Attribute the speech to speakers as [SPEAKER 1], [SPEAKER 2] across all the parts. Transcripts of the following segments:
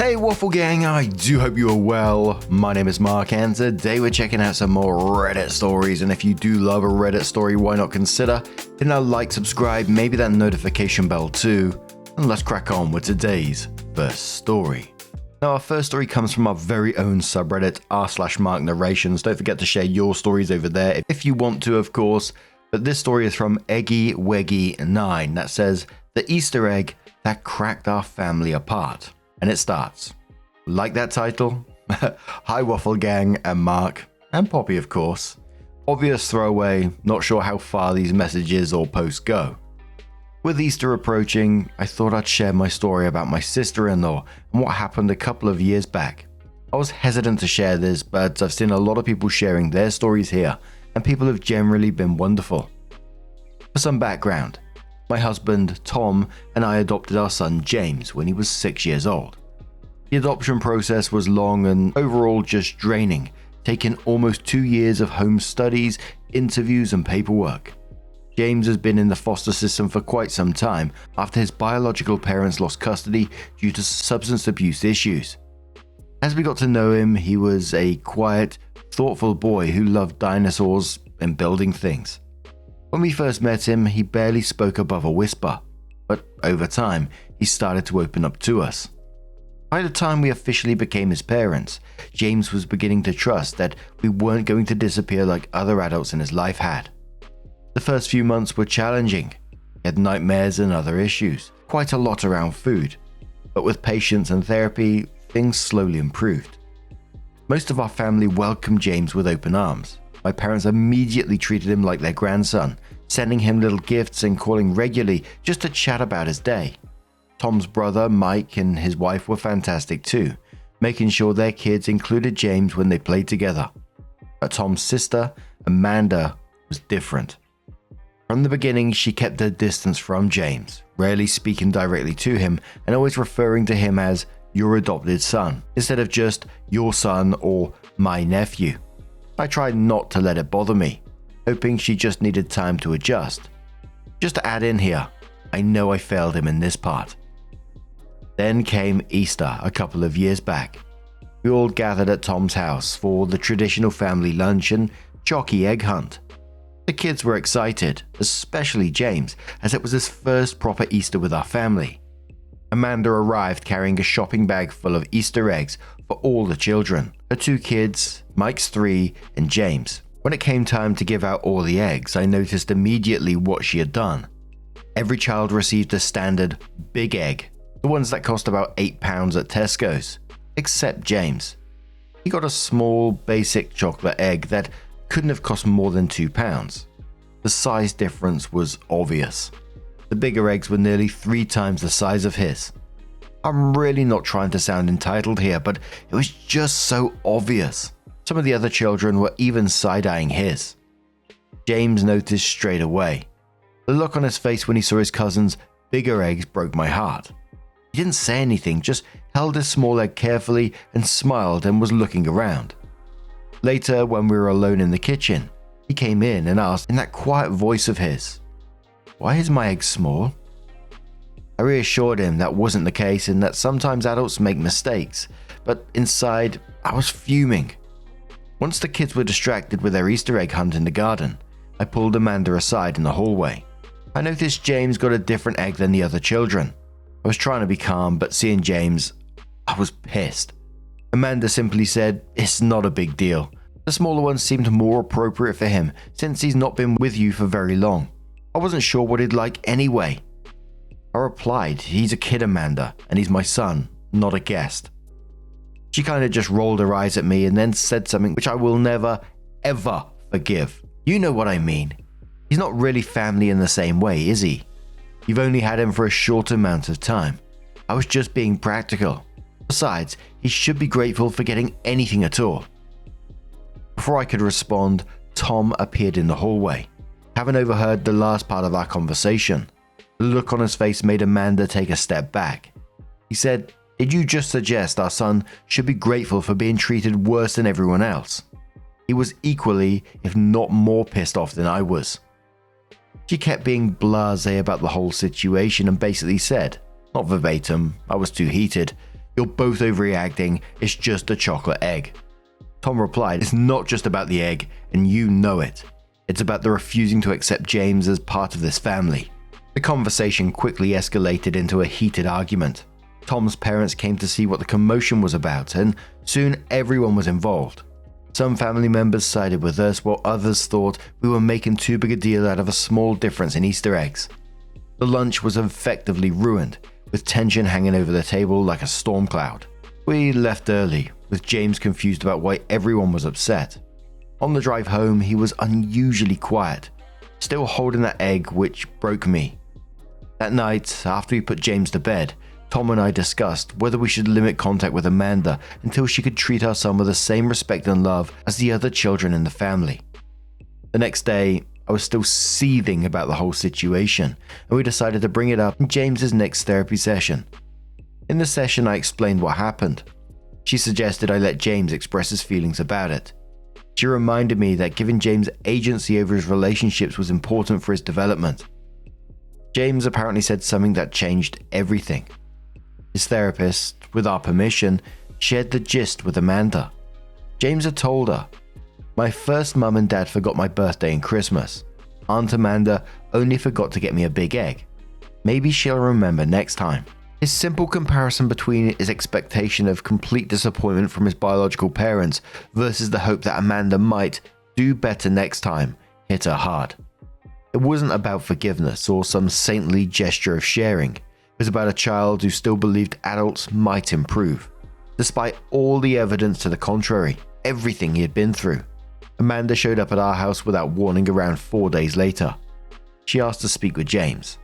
[SPEAKER 1] Hey Waffle Gang, I do hope you are well. My name is Mark and today we're checking out some more Reddit stories, and if you do love a Reddit story, why not consider hitting that like, subscribe, maybe that notification bell too, and let's crack on with today's first story. Now our first story comes from our very own subreddit r/marknarrations. Don't forget to share your stories over there if you want to, of course, but this story is from EggyWeggy9 that says, "The Easter egg that cracked our family apart." And it starts. Like that title? Hi Waffle Gang and Mark, and Poppy of course. Obvious throwaway, not sure how far these messages or posts go. With Easter approaching, I thought I'd share my story about my sister-in-law and what happened a couple of years back. I was hesitant to share this, but I've seen a lot of people sharing their stories here, and people have generally been wonderful. For some background, my husband, Tom, and I adopted our son, James, when he was 6 years old. The adoption process was long and overall just draining, taking almost 2 years of home studies, interviews, and paperwork. James has been in the foster system for quite some time after his biological parents lost custody due to substance abuse issues. As we got to know him, he was a quiet, thoughtful boy who loved dinosaurs and building things. When we first met him, he barely spoke above a whisper, but over time, he started to open up to us. By the time we officially became his parents, James was beginning to trust that we weren't going to disappear like other adults in his life had. The first few months were challenging. He had nightmares and other issues, quite a lot around food, but with patience and therapy, things slowly improved. Most of our family welcomed James with open arms. My parents immediately treated him like their grandson, sending him little gifts and calling regularly just to chat about his day. Tom's brother, Mike, and his wife were fantastic too, making sure their kids included James when they played together. But Tom's sister, Amanda, was different. From the beginning, she kept her distance from James, rarely speaking directly to him and always referring to him as your adopted son, instead of just your son or my nephew. I tried not to let it bother me, hoping she just needed time to adjust. Just to add in here, I know I failed him in this part. Then came Easter a couple of years back. We all gathered at Tom's house for the traditional family lunch and jockey egg hunt. The kids were excited, especially James, as it was his first proper Easter with our family. Amanda arrived carrying a shopping bag full of Easter eggs for all the children, her 2 kids, Mike's 3, and James. When it came time to give out all the eggs, I noticed immediately what she had done. Every child received a standard big egg, the ones that cost about £8 at Tesco's, except James. He got a small, basic chocolate egg that couldn't have cost more than £2. The size difference was obvious. The bigger eggs were nearly 3 times the size of his. I'm really not trying to sound entitled here, but it was just so obvious. Some of the other children were even side-eyeing his. James noticed straight away. The look on his face when he saw his cousin's bigger eggs broke my heart. He didn't say anything, just held his small egg carefully and smiled and was looking around. Later, when we were alone in the kitchen, he came in and asked in that quiet voice of his, "Why is my egg small?" I reassured him that wasn't the case and that sometimes adults make mistakes, but inside, I was fuming. Once the kids were distracted with their Easter egg hunt in the garden, I pulled Amanda aside in the hallway. I noticed James got a different egg than the other children. I was trying to be calm, but seeing James, I was pissed. Amanda simply said, "It's not a big deal. The smaller one seemed more appropriate for him since he's not been with you for very long. I wasn't sure what he'd like anyway." I replied, "He's a kid, Amanda, and he's my son, not a guest." She kind of just rolled her eyes at me and then said something which I will never, ever forgive. "You know what I mean. He's not really family in the same way, is he? You've only had him for a short amount of time. I was just being practical. Besides, he should be grateful for getting anything at all." Before I could respond, Tom appeared in the hallway, having overheard the last part of our conversation. The look on his face made Amanda take a step back. He said, "Did you just suggest our son should be grateful for being treated worse than everyone else?" He was equally, if not more pissed off than I was. She kept being blasé about the whole situation and basically said, not verbatim, I was too heated, You're both overreacting, it's just a chocolate egg. Tom replied, it's not just about the egg, and you know it. It's about the refusing to accept James as part of this family. The conversation quickly escalated into a heated argument. Tom's parents came to see what the commotion was about, and soon everyone was involved. Some family members sided with us, while others thought we were making too big a deal out of a small difference in Easter eggs. The lunch was effectively ruined, with tension hanging over the table like a storm cloud. We left early, with James confused about why everyone was upset. On the drive home, he was unusually quiet, still holding that egg, which broke me. That night, after we put James to bed, Tom and I discussed whether we should limit contact with Amanda until she could treat our son with the same respect and love as the other children in the family. The next day, I was still seething about the whole situation, and we decided to bring it up in James's next therapy session. In the session, I explained what happened. She suggested I let James express his feelings about it. She reminded me that giving James agency over his relationships was important for his development. James apparently said something that changed everything. His therapist, with our permission, shared the gist with Amanda. James had told her, "My first mum and dad forgot my birthday and Christmas. Aunt Amanda only forgot to get me a big egg. Maybe she'll remember next time." His simple comparison between his expectation of complete disappointment from his biological parents versus the hope that Amanda might do better next time hit her hard. It wasn't about forgiveness or some saintly gesture of sharing. It was about a child who still believed adults might improve, despite all the evidence to the contrary, everything he had been through. Amanda showed up at our house without warning around 4 days later. She asked to speak with James,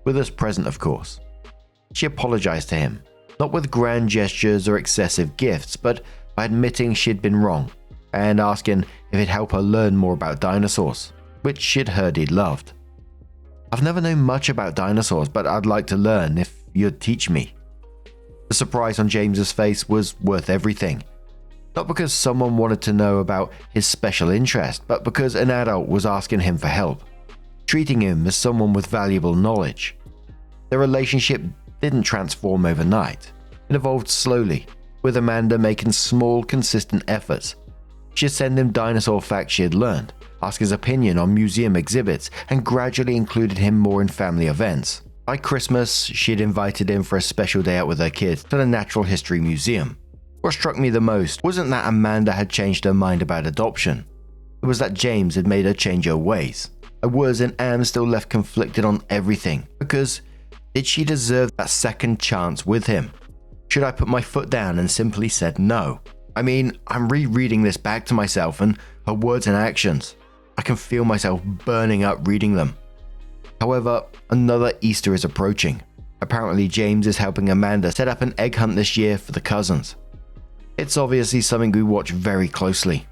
[SPEAKER 1] with us present of course. She apologized to him, not with grand gestures or excessive gifts, but by admitting she'd been wrong and asking if it'd help her learn more about dinosaurs, which she'd heard he'd loved. "I've never known much about dinosaurs, but I'd like to learn if you'd teach me." The surprise on James's face was worth everything. Not because someone wanted to know about his special interest, but because an adult was asking him for help, treating him as someone with valuable knowledge. Their relationship didn't transform overnight. It evolved slowly, with Amanda making small, consistent efforts. She'd send him dinosaur facts she had learned, ask his opinion on museum exhibits, and gradually included him more in family events. By Christmas, she'd invited him for a special day out with her kids to the Natural History Museum. What struck me the most wasn't that Amanda had changed her mind about adoption. It was that James had made her change her ways. I was and am still left conflicted on everything, because did she deserve that second chance with him? Should I put my foot down and simply said no? I mean, I'm rereading this back to myself and her words and actions. I can feel myself burning up reading them. However, another Easter is approaching. Apparently, James is helping Amanda set up an egg hunt this year for the cousins. It's obviously something we watch very closely.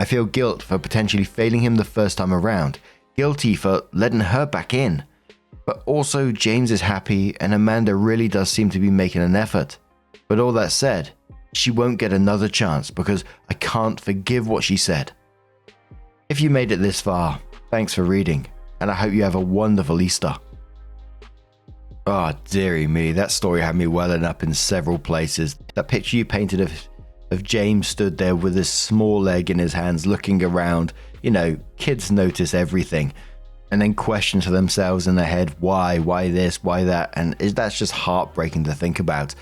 [SPEAKER 1] I feel guilt for potentially failing him the first time around, guilty for letting her back in. But also, James is happy and Amanda really does seem to be making an effort. But all that said, she won't get another chance because I can't forgive what she said. If you made it this far, thanks for reading, and I hope you have a wonderful Easter. Oh, dearie me, that story had me welling up in several places. That picture you painted of James stood there with his small egg in his hands looking around. You know, kids notice everything. And then question to themselves in their head, why this, why that? And that's just heartbreaking to think about.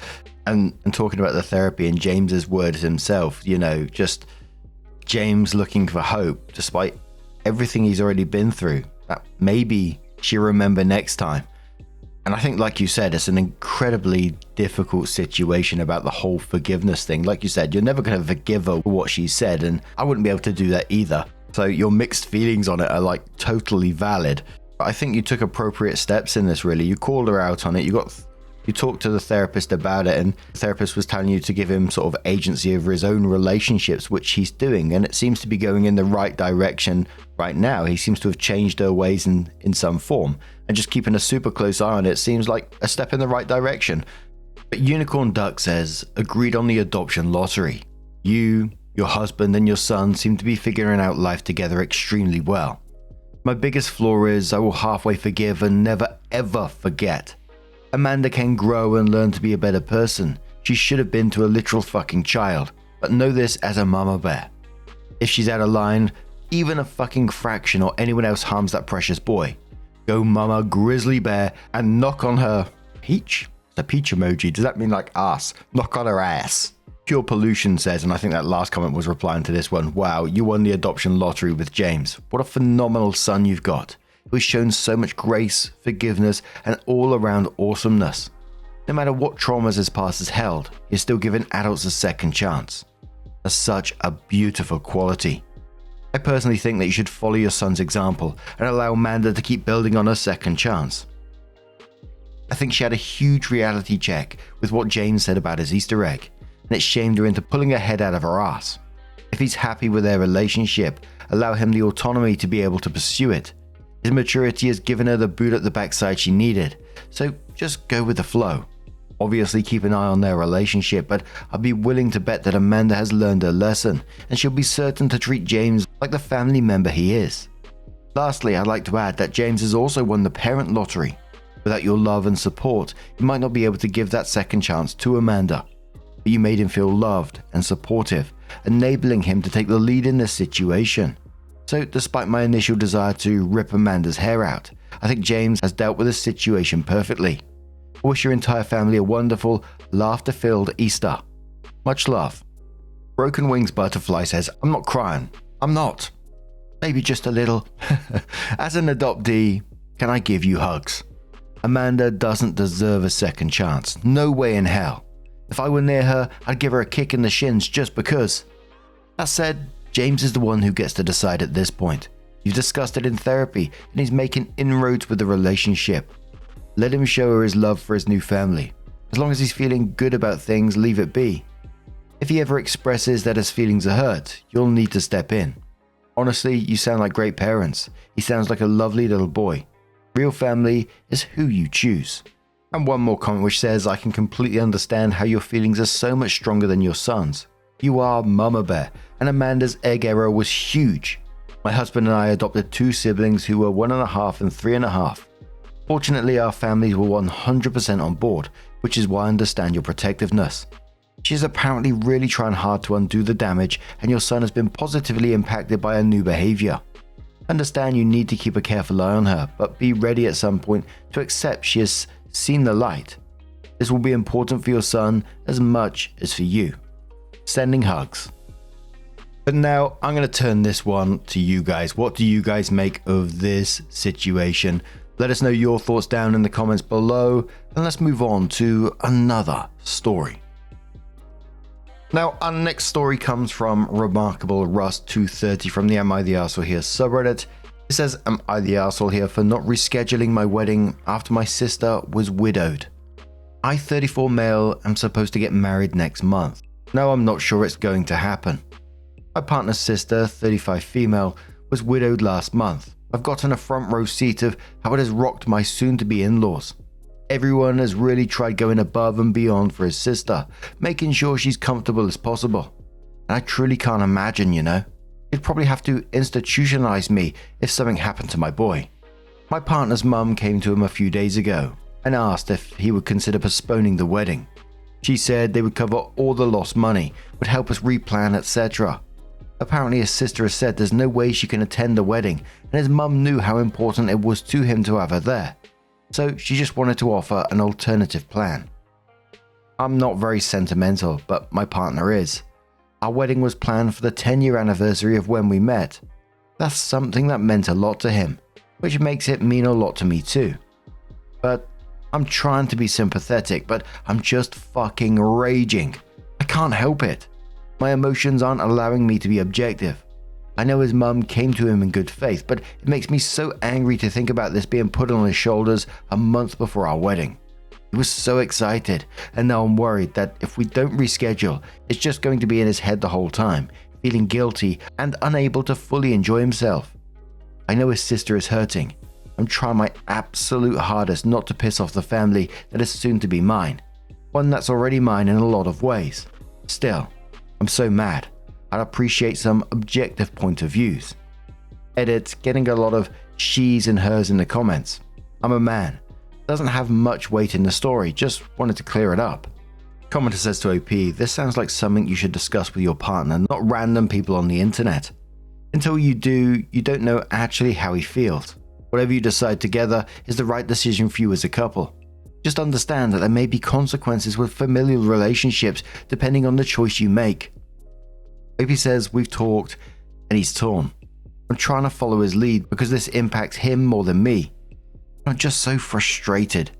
[SPEAKER 1] And talking about the therapy and James's words himself, you know, just James looking for hope despite everything he's already been through, that maybe she'll remember next time. And I think, like you said, it's an incredibly difficult situation about the whole forgiveness thing. Like you said, you're never going to forgive her for what she said, and I wouldn't be able to do that either. So your mixed feelings on it are like totally valid. But I think you took appropriate steps in this, really. You called her out on it. You talked to the therapist about it, and the therapist was telling you to give him sort of agency over his own relationships, which he's doing, and it seems to be going in the right direction right now. He seems to have changed her ways in some form, and just keeping a super close eye on it seems like a step in the right direction. But Unicorn Duck says, agreed on the adoption lottery. You, your husband, and your son seem to be figuring out life together extremely well. My biggest flaw is I will halfway forgive and never ever forget. Amanda can grow and learn to be a better person, She should have been to a literal fucking child, but know this as a mama bear. If she's out of line, even a fucking fraction or anyone else harms that precious boy, go mama grizzly bear and knock on her peach? The peach emoji, does that mean like ass? Knock on her ass. Pure Pollution says, and I think that last comment was replying to this one, wow, you won the adoption lottery with James. What a phenomenal son you've got. He was shown so much grace, forgiveness, and all around awesomeness. No matter what traumas his past has held, he's still given adults a second chance. That's such a beautiful quality. I personally think that you should follow your son's example and allow Amanda to keep building on her second chance. I think she had a huge reality check with what James said about his Easter egg, and it shamed her into pulling her head out of her ass. If he's happy with their relationship, allow him the autonomy to be able to pursue it. His maturity has given her the boot at the backside she needed, so just go with the flow. Obviously keep an eye on their relationship, but I'd be willing to bet that Amanda has learned her lesson, and she'll be certain to treat James like the family member he is. Lastly, I'd like to add that James has also won the parent lottery. Without your love and support, you might not be able to give that second chance to Amanda. But you made him feel loved and supportive, enabling him to take the lead in this situation. So despite my initial desire to rip Amanda's hair out, I think James has dealt with the situation perfectly. I wish your entire family a wonderful, laughter-filled Easter. Much love. Broken Wings Butterfly says, I'm not crying. I'm not. Maybe just a little. As an adoptee, can I give you hugs? Amanda doesn't deserve a second chance. No way in hell. If I were near her, I'd give her a kick in the shins just because. That said, James is the one who gets to decide at this point. You've discussed it in therapy, and he's making inroads with the relationship. Let him show her his love for his new family. As long as he's feeling good about things, leave it be. If he ever expresses that his feelings are hurt, you'll need to step in. Honestly, you sound like great parents. He sounds like a lovely little boy. Real family is who you choose. And one more comment which says, I can completely understand how your feelings are so much stronger than your son's. You are Mama Bear, and Amanda's egg error was huge. My husband and I adopted two siblings who were 1.5 and 3.5. Fortunately, our families were 100% on board, which is why I understand your protectiveness. She is apparently really trying hard to undo the damage, and your son has been positively impacted by her new behavior. Understand you need to keep a careful eye on her, but be ready at some point to accept she has seen the light. This will be important for your son as much as for you. Sending hugs. But now I'm going to turn this one to you guys. What do you guys make of this situation? Let us know your thoughts down in the comments below, and let's move on to another story. Now, our next story comes from Remarkable Rust 230 from the Am I the Arsehole Here subreddit. It says, am I the arsehole here for not rescheduling my wedding after my sister was widowed? I, 34 male, am supposed to get married next month. No, I'm not sure it's going to happen. My partner's sister, 35 female, was widowed last month. I've gotten a front row seat of how it has rocked my soon-to-be in-laws. Everyone has really tried going above and beyond for his sister, making sure she's comfortable as possible. And I truly can't imagine, You'd probably have to institutionalize me if something happened to my boy. My partner's mum came to him a few days ago and asked if he would consider postponing the wedding. She said they would cover all the lost money, would help us replan, etc. Apparently his sister has said there's no way she can attend the wedding, and his mum knew how important it was to him to have her there. So she just wanted to offer an alternative plan. I'm not very sentimental, but my partner is. Our wedding was planned for the 10-year anniversary of when we met. That's something that meant a lot to him, which makes it mean a lot to me too. But I'm trying to be sympathetic, but I'm just fucking raging. I can't help it. My emotions aren't allowing me to be objective. I know his mum came to him in good faith, but it makes me so angry to think about this being put on his shoulders a month before our wedding. He was so excited, and now I'm worried that if we don't reschedule, it's just going to be in his head the whole time, feeling guilty and unable to fully enjoy himself. I know his sister is hurting. I'm trying my absolute hardest not to piss off the family that is soon to be mine, one that's already mine in a lot of ways. Still, I'm so mad. I'd appreciate some objective point of views. Edit, getting a lot of she's and hers in the comments. I'm a man. Doesn't have much weight in the story, just wanted to clear it up. Commenter says to OP, this sounds like something you should discuss with your partner, not random people on the internet. Until you do, you don't know actually how he feels. Whatever you decide together is the right decision for you as a couple. Just understand that there may be consequences with familial relationships depending on the choice you make. OP says, we've talked and he's torn. I'm trying to follow his lead because this impacts him more than me. I'm just so frustrated.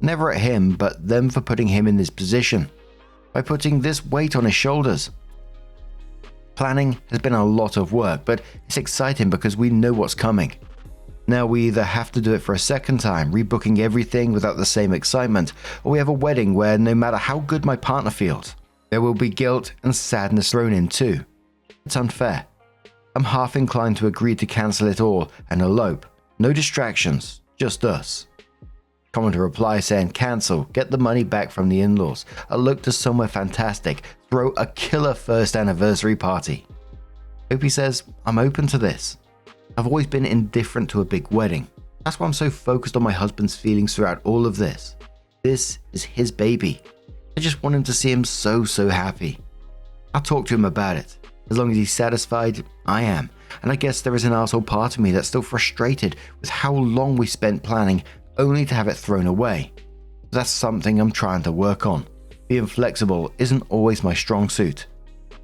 [SPEAKER 1] Never at him, but them for putting him in this position. By putting this weight on his shoulders. Planning has been a lot of work, but it's exciting because we know what's coming. Now we either have to do it for a second time, rebooking everything without the same excitement, or we have a wedding where no matter how good my partner feels, there will be guilt and sadness thrown in too. It's unfair. I'm half inclined to agree to cancel it all and elope. No distractions, just us. Commenter replies saying, cancel, get the money back from the in-laws, elope to somewhere fantastic, throw a killer first anniversary party. OP says, I'm open to this. I've always been indifferent to a big wedding. That's why I'm so focused on my husband's feelings throughout all of this. This is his baby. I just want him to see him so happy. I'll talk to him about it. As long as he's satisfied, I am. And I guess there is an arsehole part of me that's still frustrated with how long we spent planning only to have it thrown away. That's something I'm trying to work on. Being flexible isn't always my strong suit.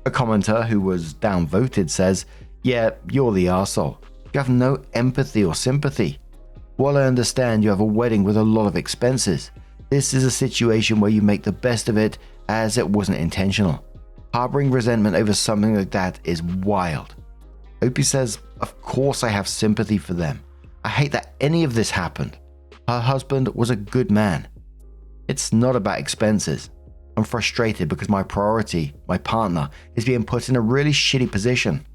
[SPEAKER 1] A commenter who was downvoted says, yeah, you're the arsehole. You have no empathy or sympathy. While I understand you have a wedding with a lot of expenses, this is a situation where you make the best of it as it wasn't intentional. Harboring resentment over something like that is wild. Opie says, of course I have sympathy for them. I hate that any of this happened. Her husband was a good man. It's not about expenses. I'm frustrated because my priority, my partner, is being put in a really shitty position.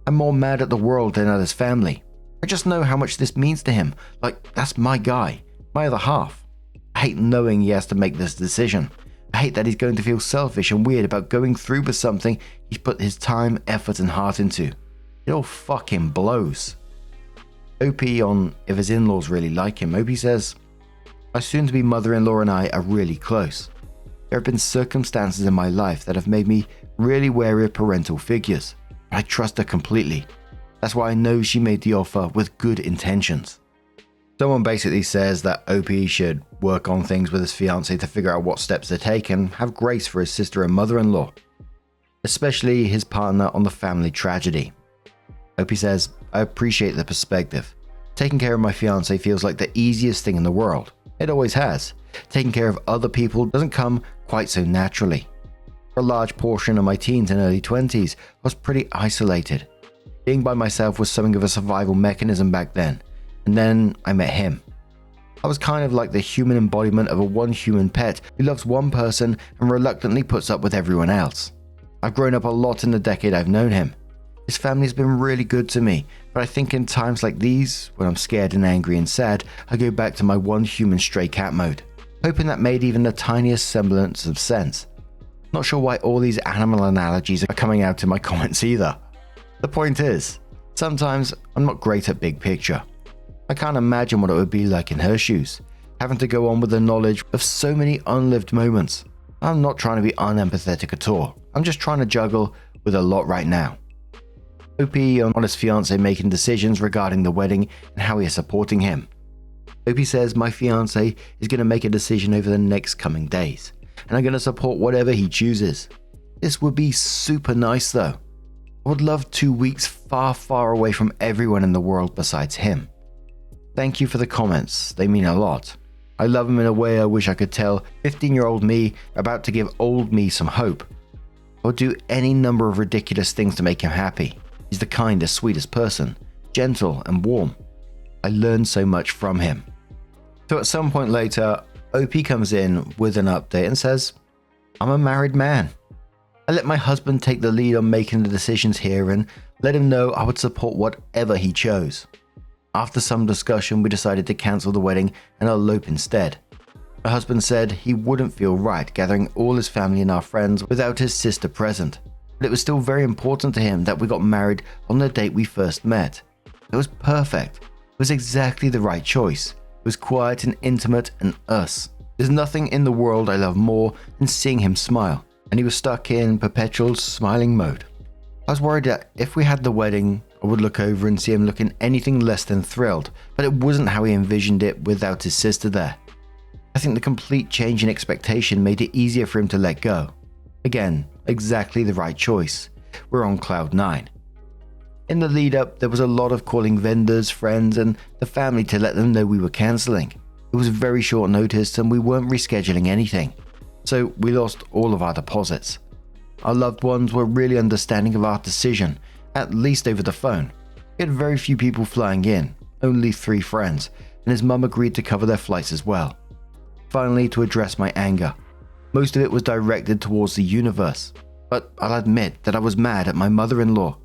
[SPEAKER 1] I'm more mad at the world than at his family. I just know how much this means to him. Like, that's my guy, my other half. I hate knowing he has to make this decision. I hate that he's going to feel selfish and weird about going through with something he's put his time, effort, and heart into. It all fucking blows. OP on if his in-laws really like him. OP says, my soon-to-be mother-in-law and I are really close. There have been circumstances in my life that have made me really wary of parental figures. I trust her completely. That's why I know she made the offer with good intentions. Someone basically says that OP should work on things with his fiancée to figure out what steps to take and have grace for his sister and mother-in-law, especially his partner on the family tragedy. OP says, I appreciate the perspective. Taking care of my fiancé feels like the easiest thing in the world. It always has. Taking care of other people doesn't come quite so naturally. For a large portion of my teens and early 20s, I was pretty isolated. Being by myself was something of a survival mechanism back then, and then I met him. I was kind of like the human embodiment of a one human pet who loves one person and reluctantly puts up with everyone else. I've grown up a lot in the decade I've known him. His family's been really good to me, but I think in times like these, when I'm scared and angry and sad, I go back to my one human stray cat mode, hoping that made even the tiniest semblance of sense. Not sure why all these animal analogies are coming out in my comments either. The point is, sometimes I'm not great at big picture. I can't imagine what it would be like in her shoes, having to go on with the knowledge of so many unlived moments. I'm not trying to be unempathetic at all. I'm just trying to juggle with a lot right now. OP on his fiancé making decisions regarding the wedding and how he is supporting him. OP says my fiancé is going to make a decision over the next coming days, and I'm going to support whatever he chooses. This would be super nice though. I would love 2 weeks far away from everyone in the world besides him. Thank you for the comments, they mean a lot. I love him in a way I wish I could tell 15-year-old me about to give old me some hope. I would do any number of ridiculous things to make him happy. He's the kindest, sweetest person, gentle and warm. I learned so much from him. So at some point later, OP comes in with an update and says, I'm a married man. I let my husband take the lead on making the decisions here and let him know I would support whatever he chose. After some discussion, we decided to cancel the wedding and elope instead. My husband said he wouldn't feel right gathering all his family and our friends without his sister present. But it was still very important to him that we got married on the date we first met. It was perfect. It was exactly the right choice. It was quiet and intimate and us. There's nothing in the world I love more than seeing him smile, and he was stuck in perpetual smiling mode. I was worried that if we had the wedding, I would look over and see him looking anything less than thrilled, but it wasn't how he envisioned it without his sister there. I think the complete change in expectation made it easier for him to let go. Again, exactly the right choice. We're on cloud 9. In the lead up, there was a lot of calling vendors, friends, and the family to let them know we were cancelling. It was very short notice and we weren't rescheduling anything, so we lost all of our deposits. Our loved ones were really understanding of our decision, at least over the phone. We had very few people flying in, only 3 friends, and his mum agreed to cover their flights as well. Finally, to address my anger, most of it was directed towards the universe, but I'll admit that I was mad at my mother-in-law.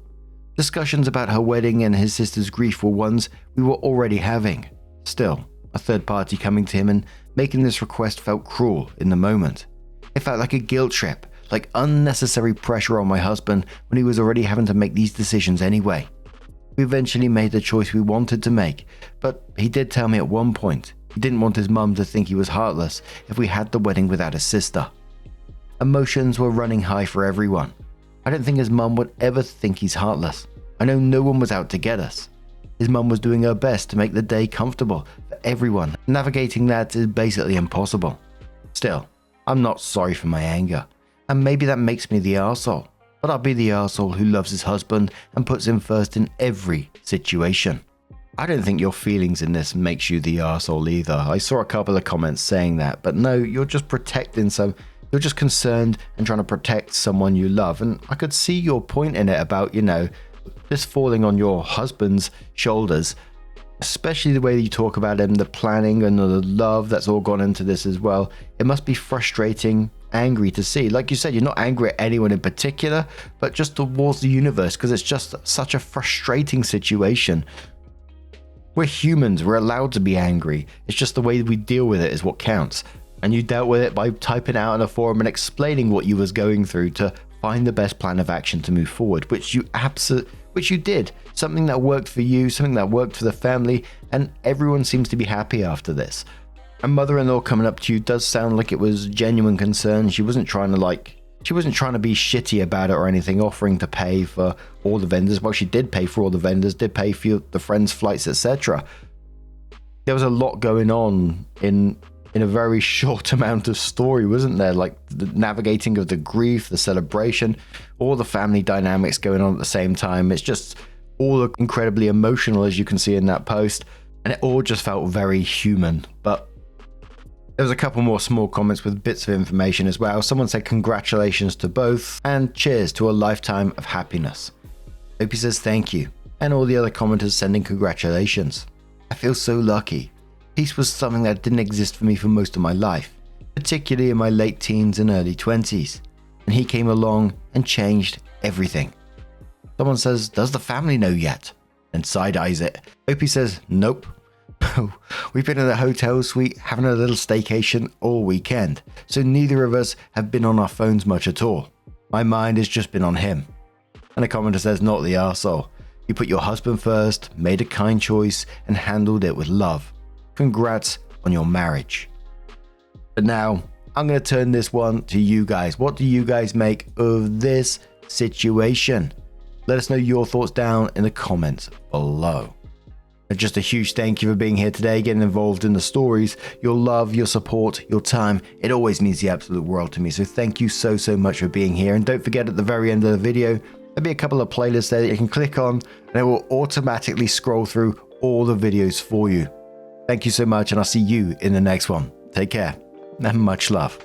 [SPEAKER 1] Discussions about her wedding and his sister's grief were ones we were already having. Still, a third party coming to him and making this request felt cruel in the moment. It felt like a guilt trip, like unnecessary pressure on my husband when he was already having to make these decisions anyway. We eventually made the choice we wanted to make, but he did tell me at one point he didn't want his mum to think he was heartless if we had the wedding without his sister. Emotions were running high for everyone. I don't think his mum would ever think he's heartless. I know no one was out to get us. His mum was doing her best to make the day comfortable for everyone. Navigating that is basically impossible. Still, I'm not sorry for my anger, and maybe that makes me the arsehole, but I'll be the arsehole who loves his husband and puts him first in every situation. I don't think your feelings in this makes you the arsehole either. I saw a couple of comments saying that, but no, you're just you're just concerned and trying to protect someone you love, and I could see your point in it about, this falling on your husband's shoulders, especially the way that you talk about him, the planning and the love that's all gone into this as well. It must be frustrating, angry to see. Like you said, you're not angry at anyone in particular, but just towards the universe, because it's just such a frustrating situation. We're humans, we're allowed to be angry. It's just the way we deal with it is what counts. And you dealt with it by typing out in a forum and explaining what you was going through to find the best plan of action to move forward, which you did. Something that worked for you, something that worked for the family, and everyone seems to be happy after this. A mother-in-law coming up to you does sound like it was genuine concern. She wasn't trying to be shitty about it or anything, offering to pay for all the vendors. Well, she did pay for all the vendors, did pay for the friends' flights, etc. There was a lot going on in a very short amount of story, wasn't there? Like the navigating of the grief, the celebration, all the family dynamics going on at the same time. It's just all incredibly emotional, as you can see in that post, and it all just felt very human. But there was a couple more small comments with bits of information as well. Someone said congratulations to both and cheers to a lifetime of happiness. Opie says thank you, and all the other commenters sending congratulations. I feel so lucky. Peace was something that didn't exist for me for most of my life, particularly in my late teens and early 20s, and he came along and changed everything. Someone says, does the family know yet? And side-eyes it. Opie says, nope. We've been in a hotel suite having a little staycation all weekend, so neither of us have been on our phones much at all. My mind has just been on him. And a commenter says, not the arsehole. You put your husband first, made a kind choice, and handled it with love. Congrats on your marriage. But now, I'm going to turn this one to you guys. What do you guys make of this situation? Let us know your thoughts down in the comments below. And just a huge thank you for being here today, getting involved in the stories. Your love, your support, your time, it always means the absolute world to me. So thank you so much for being here. And don't forget, at the very end of the video, there'll be a couple of playlists there that you can click on, and it will automatically scroll through all the videos for you. Thank you so much, and I'll see you in the next one. Take care, and much love.